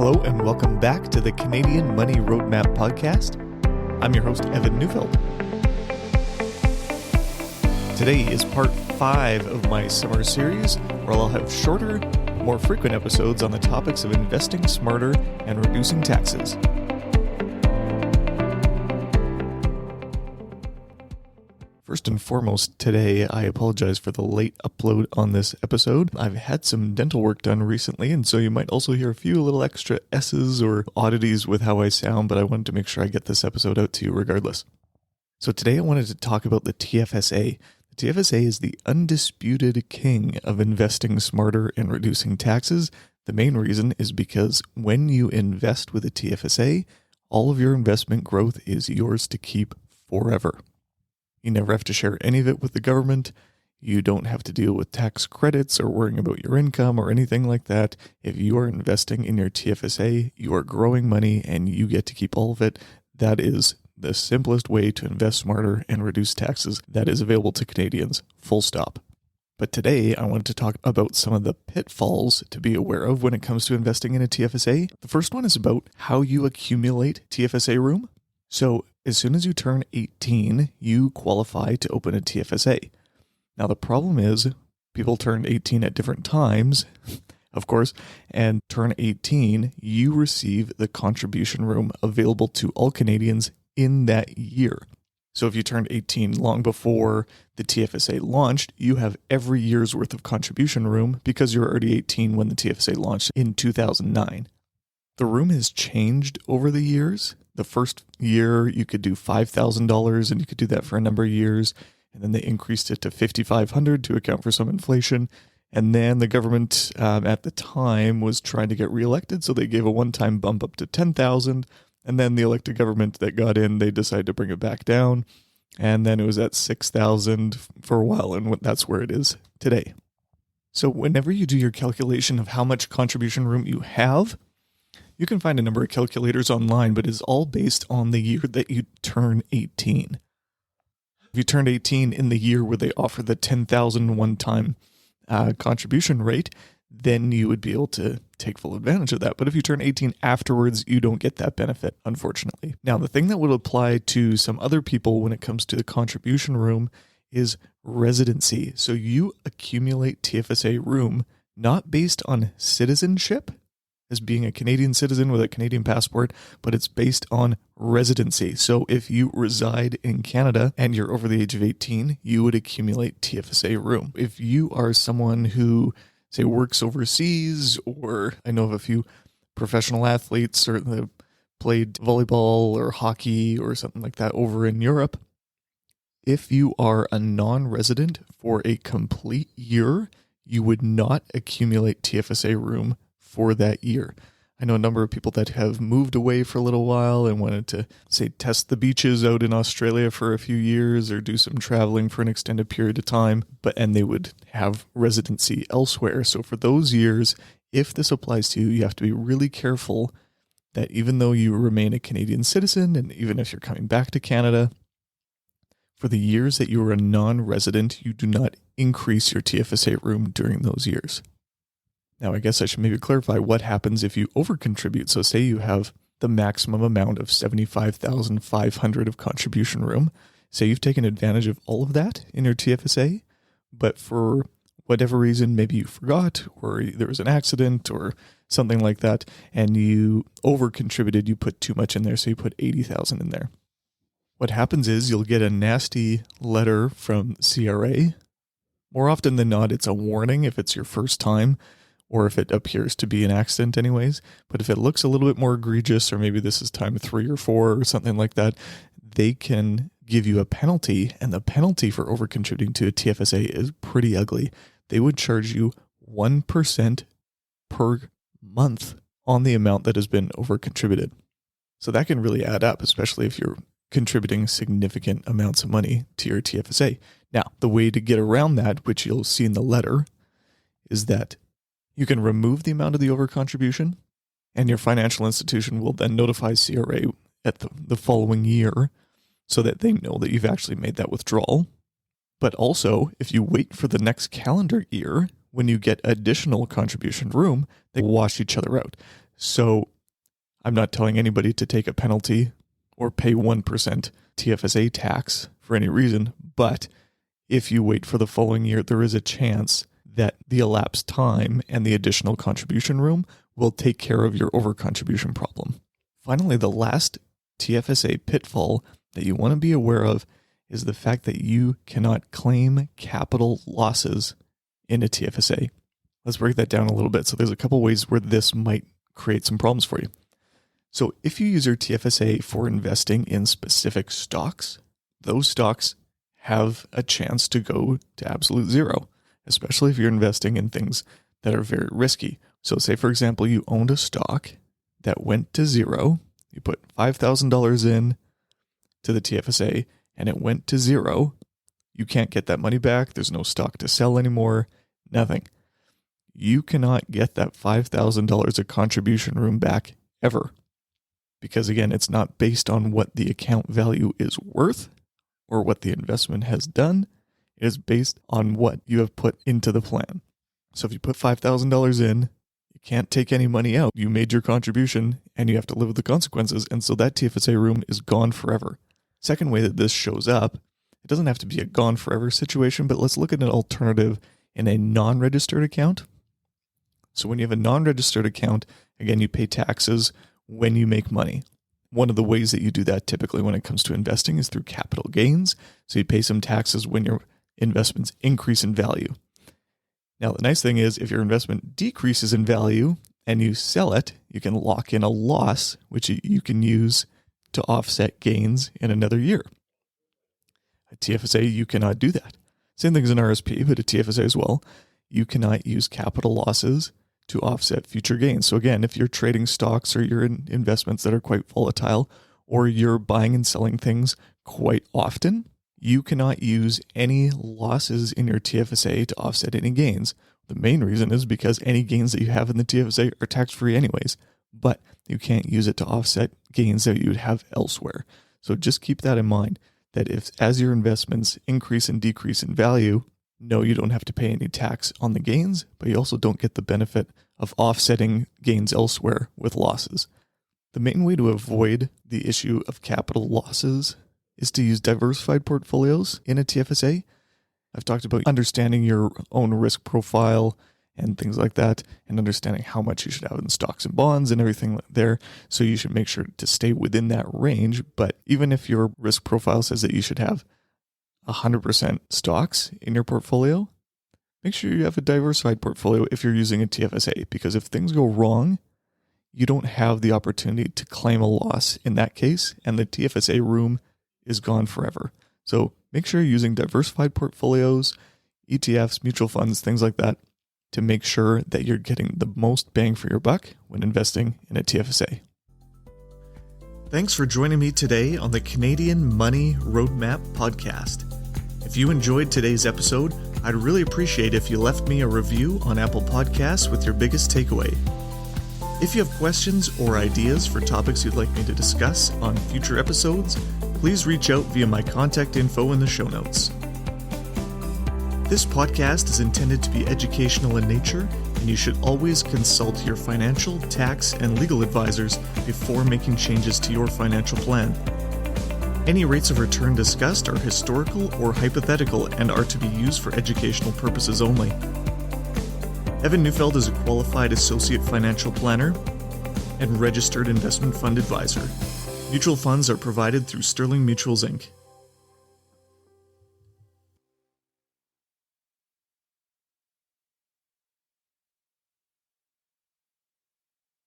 Hello and welcome back to the Canadian Money Roadmap Podcast. I'm your host, Evan Neufeld. Today is part 5 of my summer series, where I'll have shorter, more frequent episodes on the topics of investing smarter and reducing taxes. First and foremost, today, I apologize for the late upload on this episode. I've had some dental work done recently, and so you might also hear a few little extra S's or oddities with how I sound, but I wanted to make sure I get this episode out to you regardless. So today I wanted to talk about the TFSA. The TFSA is the undisputed king of investing smarter and reducing taxes. The main reason is because when you invest with a TFSA, all of your investment growth is yours to keep forever. You never have to share any of it with the government. You don't have to deal with tax credits or worrying about your income or anything like that. If you are investing in your TFSA, you are growing money and you get to keep all of it. That is the simplest way to invest smarter and reduce taxes that is available to Canadians, full stop. But today I wanted to talk about some of the pitfalls to be aware of when it comes to investing in a TFSA. The first one is about how you accumulate TFSA room. So as soon as you turn 18, you qualify to open a TFSA. Now, the problem is people turn 18 at different times, of course, and turn 18, you receive the contribution room available to all Canadians in that year. So if you turned 18 long before the TFSA launched, you have every year's worth of contribution room because you're already 18 when the TFSA launched in 2009. The room has changed over the years. The first year you could do $5,000 and you could do that for a number of years. And then they increased it to $5,500 to account for some inflation. And then the government at the time was trying to get reelected. So they gave a one-time bump up to $10,000. And then the elected government that got in, they decided to bring it back down. And then it was at $6,000 for a while. And that's where it is today. So whenever you do your calculation of how much contribution room you have, you can find a number of calculators online, but it's all based on the year that you turn 18. If you turned 18 in the year where they offer the $10,000 one-time contribution rate, then you would be able to take full advantage of that. But if you turn 18 afterwards, you don't get that benefit, unfortunately. Now, the thing that would apply to some other people when it comes to the contribution room is residency. So you accumulate TFSA room not based on citizenship, as being a Canadian citizen with a Canadian passport, but it's based on residency. So if you reside in Canada and you're over the age of 18, you would accumulate TFSA room. If you are someone who, say, works overseas, or I know of a few professional athletes or that played volleyball or hockey or something like that over in Europe, if you are a non-resident for a complete year, you would not accumulate TFSA room for that year. I know a number of people that have moved away for a little while and wanted to, say, test the beaches out in Australia for a few years or do some traveling for an extended period of time, and they would have residency elsewhere. So for those years, if this applies to you, you have to be really careful that even though you remain a Canadian citizen, and even if you're coming back to Canada, for the years that you are a non-resident, you do not increase your TFSA room during those years. Now, I guess I should maybe clarify what happens if you overcontribute. So say you have the maximum amount of $75,500 of contribution room. Say you've taken advantage of all of that in your TFSA, but for whatever reason, maybe you forgot, or there was an accident or something like that, and you overcontributed, you put too much in there, so you put $80,000 in there. What happens is you'll get a nasty letter from CRA. More often than not, it's a warning if it's your first time, or if it appears to be an accident anyways. But if it looks a little bit more egregious, or maybe this is time 3 or 4 or something like that, they can give you a penalty. And the penalty for overcontributing to a TFSA is pretty ugly. They would charge you 1% per month on the amount that has been overcontributed. So that can really add up, especially if you're contributing significant amounts of money to your TFSA. Now, the way to get around that, which you'll see in the letter, is that you can remove the amount of the overcontribution, and your financial institution will then notify CRA at the following year so that they know that you've actually made that withdrawal. But also, if you wait for the next calendar year, when you get additional contribution room, they wash each other out. So I'm not telling anybody to take a penalty or pay 1% TFSA tax for any reason, but if you wait for the following year, there is a chance that the elapsed time and the additional contribution room will take care of your overcontribution problem. Finally, the last TFSA pitfall that you want to be aware of is the fact that you cannot claim capital losses in a TFSA. Let's break that down a little bit. So there's a couple ways where this might create some problems for you. So if you use your TFSA for investing in specific stocks, those stocks have a chance to go to absolute zero, especially if you're investing in things that are very risky. So say, for example, you owned a stock that went to zero. You put $5,000 in to the TFSA and it went to zero. You can't get that money back. There's no stock to sell anymore. Nothing. You cannot get that $5,000 of contribution room back ever. Because again, it's not based on what the account value is worth or what the investment has done. It is based on what you have put into the plan. So if you put $5,000 in, you can't take any money out. You made your contribution and you have to live with the consequences. And so that TFSA room is gone forever. Second way that this shows up, it doesn't have to be a gone forever situation, but let's look at an alternative in a non-registered account. So when you have a non-registered account, again, you pay taxes when you make money. One of the ways that you do that typically when it comes to investing is through capital gains. So you pay some taxes when your investments increase in value. Now, the nice thing is if your investment decreases in value and you sell it, you can lock in a loss, which you can use to offset gains in another year. A TFSA, you cannot do that. Same thing as an RSP, but a TFSA as well. You cannot use capital losses to offset future gains. So again, if you're trading stocks or you're in investments that are quite volatile, or you're buying and selling things quite often, you cannot use any losses in your TFSA to offset any gains. The main reason is because any gains that you have in the TFSA are tax-free anyways, but you can't use it to offset gains that you would have elsewhere. So just keep that in mind, that if as your investments increase and decrease in value, no, you don't have to pay any tax on the gains, but you also don't get the benefit of offsetting gains elsewhere with losses. The main way to avoid the issue of capital losses is to use diversified portfolios in a TFSA. I've talked about understanding your own risk profile and things like that, and understanding how much you should have in stocks and bonds and everything there. So you should make sure to stay within that range. But even if your risk profile says that you should have 100% stocks in your portfolio, make sure you have a diversified portfolio if you're using a TFSA, because if things go wrong, you don't have the opportunity to claim a loss in that case, and the TFSA room is gone forever. So make sure you're using diversified portfolios, ETFs, mutual funds, things like that, to make sure that you're getting the most bang for your buck when investing in a TFSA. Thanks for joining me today on the Canadian Money Roadmap podcast. If you enjoyed today's episode, I'd really appreciate if you left me a review on Apple Podcasts with your biggest takeaway. If you have questions or ideas for topics you'd like me to discuss on future episodes, please reach out via my contact info in the show notes. This podcast is intended to be educational in nature, and you should always consult your financial, tax, and legal advisors before making changes to your financial plan. Any rates of return discussed are historical or hypothetical and are to be used for educational purposes only. Evan Neufeld is a qualified associate financial planner and registered investment fund advisor. Mutual funds are provided through Sterling Mutuals Inc.